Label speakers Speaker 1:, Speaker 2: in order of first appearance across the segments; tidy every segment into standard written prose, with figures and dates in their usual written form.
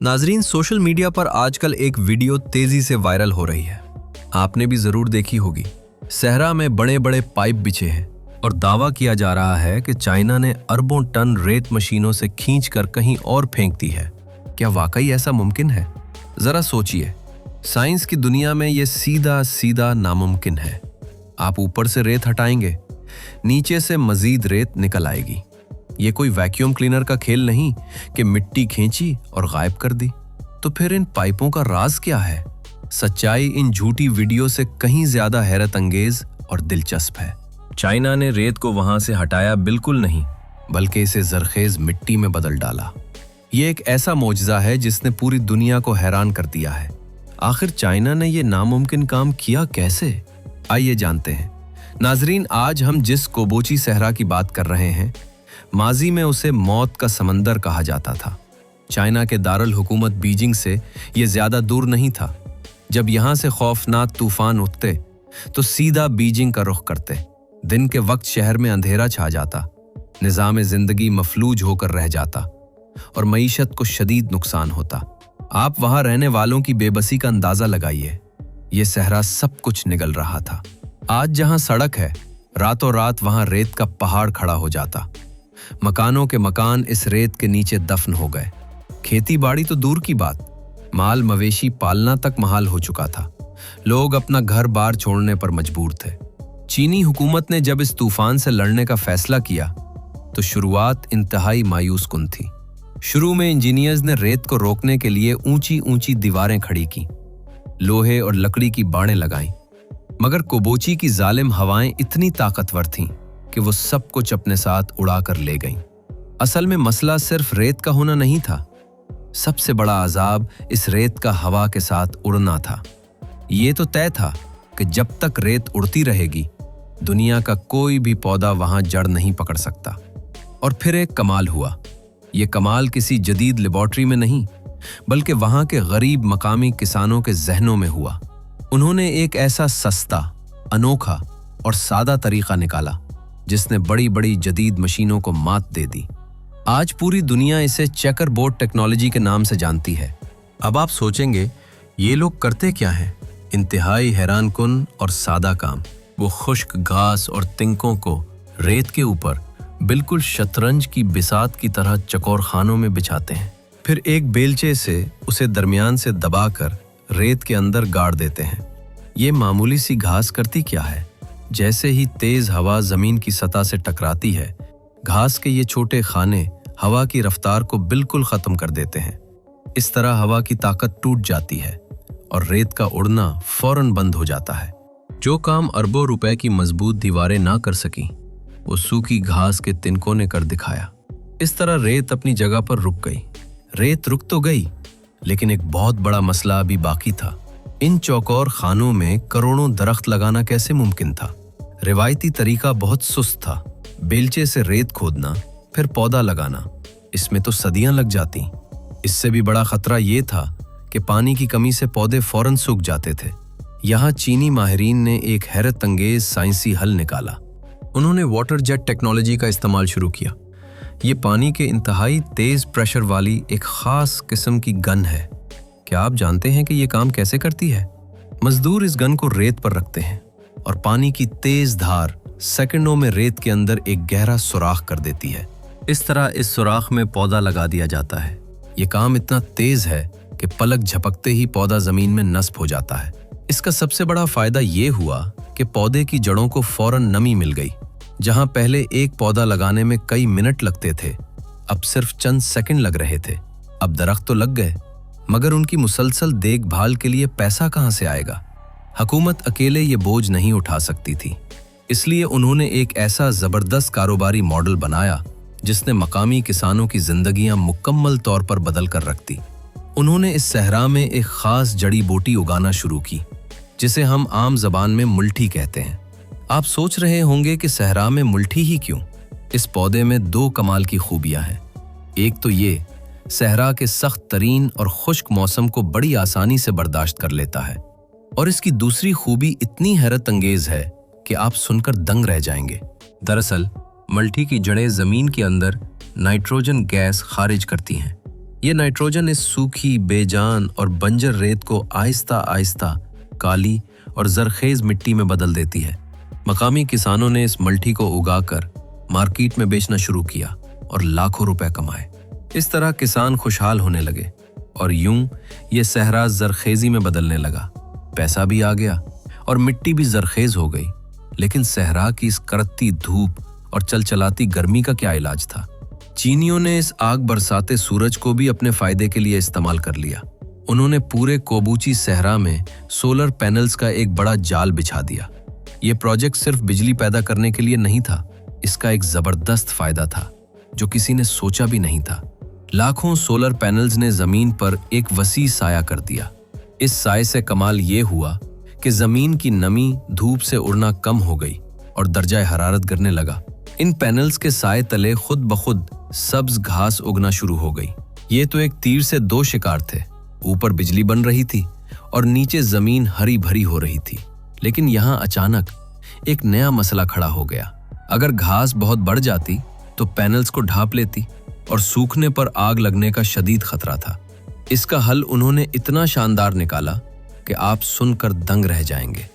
Speaker 1: नाजरीन, social media पर आजकल एक वीडियो तेजी से वायरल हो रही है। आपने भी जरूर देखी होगी। सहरा में बड़े बड़े पाइप बिछे हैं और दावा किया जा रहा है कि चाइना ने अरबों टन रेत मशीनों से खींचकर कहीं और फेंक दी है। क्या वाकई ऐसा मुमकिन है? जरा सोचिए, साइंस की दुनिया में ये सीधा सीधा नामुमकिन है। आप ऊपर से रेत हटाएंगे, नीचे से मजीद रेत निकल आएगी। ये कोई वैक्यूम क्लीनर का खेल नहीं कि मिट्टी खींची और गायब कर दी। तो फिर इन पाइपों का राज क्या है? सच्चाई इन झूठी वीडियो से कहीं ज्यादा हैरत अंगेज और दिलचस्प है। चाइना ने रेत को वहां से हटाया बिल्कुल नहीं, बल्कि इसे जरखेज मिट्टी में बदल डाला। ये एक ऐसा मौजज़ा है जिसने पूरी दुनिया को हैरान कर दिया है। आखिर चाइना ने ये नामुमकिन काम किया कैसे? आइए जानते हैं। नाजरीन, आज हम जिस कोबोची सहरा की बात कर रहे हैं, माजी में उसे मौत का समंदर कहा जाता था। चाइना के दारुल हुकूमत बीजिंग से ये ज्यादा दूर नहीं था। जब यहां से खौफनाक तूफान उठते तो सीधा बीजिंग का रुख करते। दिन के वक्त शहर में अंधेरा छा जाता, निजाम जिंदगी मफलूज होकर रह जाता और मईशत को शदीद नुकसान होता। आप वहां रहने वालों की बेबसी का अंदाजा लगाइए। ये सहरा सब कुछ निगल रहा था। आज जहां सड़क है, रातों रात वहां रेत का पहाड़ खड़ा हो जाता। मकानों के मकान इस रेत के नीचे दफन हो गए। खेती बाड़ी तो दूर की बात, माल मवेशी पालना तक महाल हो चुका था। लोग अपना घर बार छोड़ने पर मजबूर थे। चीनी हुकूमत ने जब इस तूफान से लड़ने का फैसला किया तो शुरुआत इंतहाई मायूस कुन थी। शुरू में इंजीनियर्स ने रेत को रोकने के लिए ऊंची ऊंची दीवारें खड़ी की, लोहे और लकड़ी की बाड़ें लगाईं। मगर कोबोची की जालिम हवाएं इतनी ताकतवर थीं कि वो सब कुछ अपने साथ उड़ा कर ले गईं। असल में मसला सिर्फ रेत का होना नहीं था, सबसे बड़ा अजाब इस रेत का हवा के साथ उड़ना था। ये तो तय था कि जब तक रेत उड़ती रहेगी, दुनिया का कोई भी पौधा वहां जड़ नहीं पकड़ सकता। और फिर एक कमाल हुआ। ये कमाल किसी जदीद लेबॉर्ट्री में नहीं, बल्कि वहां के गरीब मकामी किसानों के जहनों में हुआ। उन्होंने एक ऐसा सस्ता, अनोखा और सादा तरीका निकाला जिसने बड़ी बड़ी जदीद मशीनों को मात दे दी। आज पूरी दुनिया इसे चेकर बोर्ड टेक्नोलॉजी के नाम से जानती है। अब आप सोचेंगे, ये लोग करते क्या हैं? इंतहाई हैरान कुन और सादा काम। वो खुश्क घास और तिनकों को रेत के ऊपर बिल्कुल शतरंज की बिसात की तरह चकोर खानों में बिछाते हैं। फिर एक बेलचे से उसे दरमियान से दबाकर रेत के अंदर गाड़ देते हैं। ये मामूली सी घास करती क्या है? जैसे ही तेज हवा जमीन की सतह से टकराती है, घास के ये छोटे खाने हवा की रफ्तार को बिल्कुल खत्म कर देते हैं। इस तरह हवा की ताकत टूट जाती है और रेत का उड़ना फौरन बंद हो जाता है। जो काम अरबों रुपए की मजबूत दीवारें ना कर सकी, वो सूखी घास के तिनकों ने कर दिखाया। इस तरह रेत अपनी जगह पर रुक गई। रेत रुक तो गई, लेकिन एक बहुत बड़ा मसला अभी बाकी था। इन चौकोर खानों में करोड़ों दरख्त लगाना कैसे मुमकिन था? रिवायती तरीका बहुत सुस्त था। बेलचे से रेत खोदना, फिर पौधा लगाना, इसमें तो सदियां लग जाती। इससे भी बड़ा खतरा ये था कि पानी की कमी से पौधे फौरन सूख जाते थे। यहाँ चीनी माहिरीन ने एक हैरत अंगेज साइंसी हल निकाला। उन्होंने वाटर जेट टेक्नोलॉजी का इस्तेमाल शुरू किया। ये पानी के इंतहाई तेज प्रेशर वाली एक खास किस्म की गन है। क्या आप जानते हैं कि ये काम कैसे करती है? मजदूर इस गन को रेत पर रखते हैं और पानी की तेज धार सेकंडों में रेत के अंदर एक गहरा सुराख कर देती है। इस तरह इस सुराख में पौधा लगा दिया जाता है। ये काम इतना तेज है कि पलक झपकते ही पौधा जमीन में नस्ब हो जाता है। इसका सबसे बड़ा फायदा ये हुआ कि पौधे की जड़ों को फौरन नमी मिल गई। जहां पहले एक पौधा लगाने में कई मिनट लगते थे, अब सिर्फ चंद सेकंड लग रहे थे। अब दरख्त तो लग गए, मगर उनकी मुसलसल देखभाल के लिए पैसा कहां से आएगा? हुकूमत अकेले ये बोझ नहीं उठा सकती थी। इसलिए उन्होंने एक ऐसा जबरदस्त कारोबारी मॉडल बनाया जिसने मकामी किसानों की जिंदगियां मुकम्मल तौर पर बदल कर रख दी। उन्होंने इस सहरा में एक खास जड़ी बूटी उगाना शुरू की, जिसे हम आम जबान में मुल्ठी कहते हैं। आप सोच रहे होंगे कि सहरा में मुल्ठी ही क्यों? इस पौधे में दो कमाल की खूबियां हैं। एक तो ये, सहरा के सख्त तरीन और खुश्क मौसम को बड़ी आसानी से बर्दाश्त कर लेता है, और इसकी दूसरी खूबी इतनी हैरत अंगेज है कि आप सुनकर दंग रह जाएंगे। दरअसल मल्ठी की जड़ें जमीन के अंदर नाइट्रोजन गैस खारिज करती हैं, ये नाइट्रोजन इस सूखी, बेजान और बंजर रेत को आहिस्ता आहिस्ता काली और जरखेज मिट्टी में बदल देती है। मकामी किसानों ने इस मल्टी को उगाकर मार्केट में बेचना शुरू किया और लाखों रुपए कमाए। इस तरह किसान खुशहाल होने लगे और यूं ये सहरा जरखेजी में बदलने लगा। पैसा भी आ गया और मिट्टी भी जरखेज हो गई। लेकिन सहरा की इस करती धूप और चलचलाती गर्मी का क्या इलाज था? चीनियों ने इस आग बरसाते सूरज को भी अपने फायदे के लिए इस्तेमाल कर लिया। उन्होंने पूरे कोबूची सहरा में सोलर पैनल्स का एक बड़ा जाल बिछा दिया। ये प्रोजेक्ट सिर्फ बिजली पैदा करने के लिए नहीं था, इसका एक जबरदस्त फायदा था जो किसी ने सोचा भी नहीं था। लाखों सोलर पैनल्स ने जमीन पर एक वसी साया कर दिया। इस साए से कमाल ये हुआ कि जमीन की नमी धूप से उड़ना कम हो गई और दर्जा हरारत गिरने लगा। इन पैनल्स के साए तले खुद ब खुद सब्ज घास उगना शुरू हो गई। ये तो एक तीर से दो शिकार थे। ऊपर बिजली बन रही थी और नीचे जमीन हरी भरी हो रही थी। लेकिन यहाँ अचानक एक नया मसला खड़ा हो गया। अगर घास बहुत बढ़ जाती तो पैनल्स को ढांप लेती और सूखने पर आग लगने का शदीद खतरा था। इसका हल उन्होंने इतना शानदार निकाला कि आप सुनकर दंग रह जाएंगे।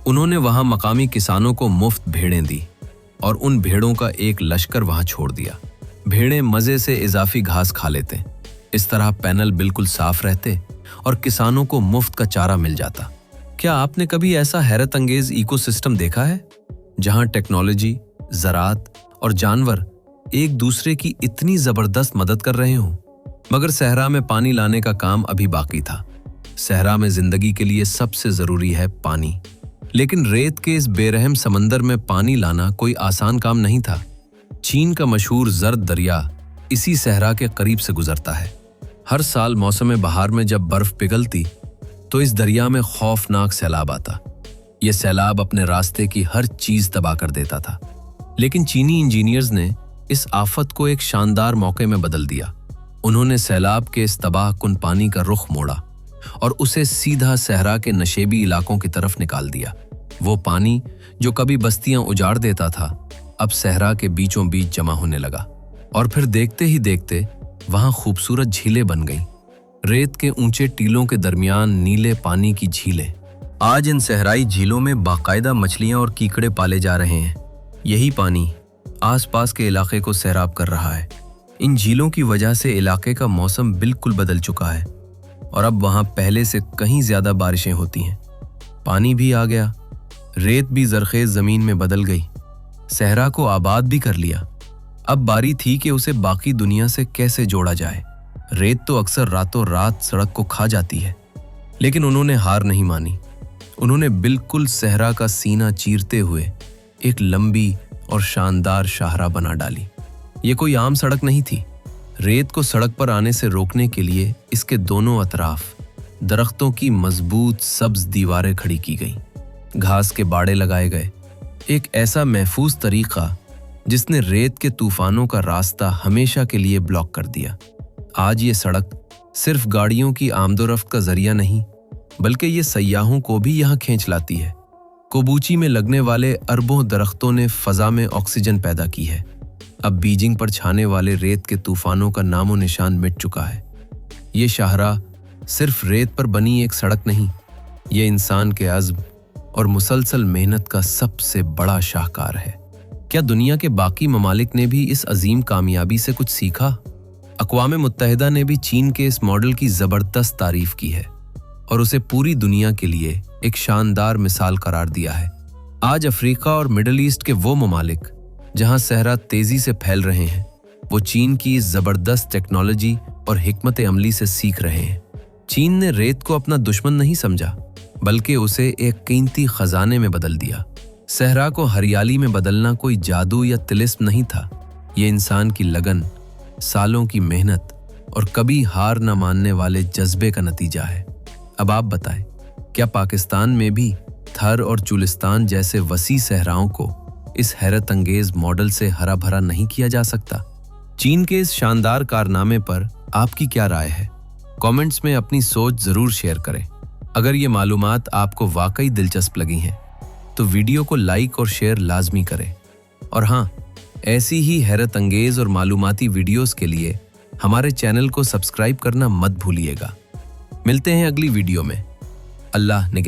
Speaker 1: उन्होंने वहां मकामी किसानों को मुफ्त भेड़ें दी और उन भेड़ों का एक लश्कर वहां छोड़ दिया। भेड़ें मजे से इजाफी घास खा लेते। इस तरह पैनल बिल्कुल साफ रहते और किसानों को मुफ्त का चारा मिल जाता। क्या आपने कभी ऐसा हैरत अंगेज इकोसिस्टम देखा है जहां टेक्नोलॉजी, ज़राअत और जानवर एक दूसरे की इतनी जबरदस्त मदद कर रहे हों? मगर सहरा में पानी लाने का काम अभी बाकी था। सहरा में जिंदगी के लिए सबसे जरूरी है पानी। लेकिन रेत के इस बेरहम समंदर में पानी लाना कोई आसान काम नहीं था। चीन का मशहूर जर्द दरिया इसी सहरा के करीब से गुजरता है। हर साल मौसम बहार में जब बर्फ पिघलती तो इस दरिया में खौफनाक सैलाब आता। यह सैलाब अपने रास्ते की हर चीज तबाह कर देता था। लेकिन चीनी इंजीनियर्स ने इस आफत को एक शानदार मौके में बदल दिया। उन्होंने सैलाब के इस तबाह कुन पानी का रुख मोड़ा और उसे सीधा सहरा के नशेबी इलाकों की तरफ निकाल दिया। वो पानी जो कभी बस्तियां उजाड़ देता था अब सहरा के बीचों बीच जमा होने लगा और फिर देखते ही देखते वहां खूबसूरत झीलें बन गईं। रेत के ऊंचे टीलों के दरमियान नीले पानी की झीलें। आज इन सहराई झीलों में बाकायदा मछलियां और कीकड़े पाले जा रहे हैं। यही पानी आसपास के इलाके को सैराब कर रहा है। इन झीलों की वजह से इलाके का मौसम बिल्कुल बदल चुका है और अब वहां पहले से कहीं ज्यादा बारिशें होती हैं। पानी भी आ गया, रेत भी जरखेज जमीन में बदल गई, सहरा को आबाद भी कर लिया। अब बारी थी कि उसे बाकी दुनिया से कैसे जोड़ा जाए। रेत तो अक्सर रातों रात सड़क को खा जाती है, लेकिन उन्होंने हार नहीं मानी। उन्होंने बिल्कुल सहरा का सीना चीरते हुए एक लंबी और शानदार शाहरा बना डाली। ये कोई आम सड़क नहीं थी। रेत को सड़क पर आने से रोकने के लिए इसके दोनों अतराफ दरख्तों की मजबूत सब्ज दीवारें खड़ी की गई, घास के बाड़े लगाए गए। एक ऐसा महफूज तरीका जिसने रेत के तूफानों का रास्ता हमेशा के लिए ब्लॉक कर दिया। आज ये सड़क सिर्फ गाड़ियों की आमदोरफ्त का जरिया नहीं, बल्कि ये सयाहों को भी यहाँ खींच लाती है। कोबूची में लगने वाले अरबों दरख्तों ने फजा में ऑक्सीजन पैदा की है। अब बीजिंग पर छाने वाले रेत के तूफानों का नामो निशान मिट चुका है। ये शाहरा सिर्फ रेत पर बनी एक सड़क नहीं, ये इंसान के अज़्म और मुसलसल मेहनत का सबसे बड़ा शाहकार है। क्या दुनिया के बाकी ममालिक ने भी इस अजीम कामयाबी से कुछ सीखा? अक़वाम मुत्तहिदा ने भी चीन के इस मॉडल की ज़बरदस्त तारीफ की है और उसे पूरी दुनिया के लिए एक शानदार मिसाल करार दिया है। आज अफ्रीका और मिडल ईस्ट के वो ममालिक जहां सहरा तेजी से फैल रहे हैं, वो चीन की इस जबरदस्त टेक्नोलॉजी और हिकमत अमली से सीख रहे हैं। चीन ने रेत को अपना दुश्मन नहीं समझा, बल्कि उसे एक कीमती खजाने में बदल दिया। सहरा को हरियाली में बदलना कोई जादू या तिलिस्म नहीं था। ये इंसान की लगन, सालों की मेहनत और कभी हार न मानने वाले जज्बे का नतीजा है। अब आप बताएं, क्या पाकिस्तान में भी थर और चुलिस्तान जैसे वसी सहराओं को इस हैरत अंगेज मॉडल से हरा भरा नहीं किया जा सकता? चीन के इस शानदार कारनामे पर आपकी क्या राय है? कमेंट्स में अपनी सोच जरूर शेयर करें। अगर ये मालूमात आपको वाकई दिलचस्प लगी हैं तो वीडियो को लाइक और शेयर लाजमी करें। और हाँ, ऐसी ही हैरत अंगेज और मालूमाती वीडियोस के लिए हमारे चैनल को सब्सक्राइब करना मत भूलिएगा। मिलते हैं अगली वीडियो में। अल्लाह निगहबान।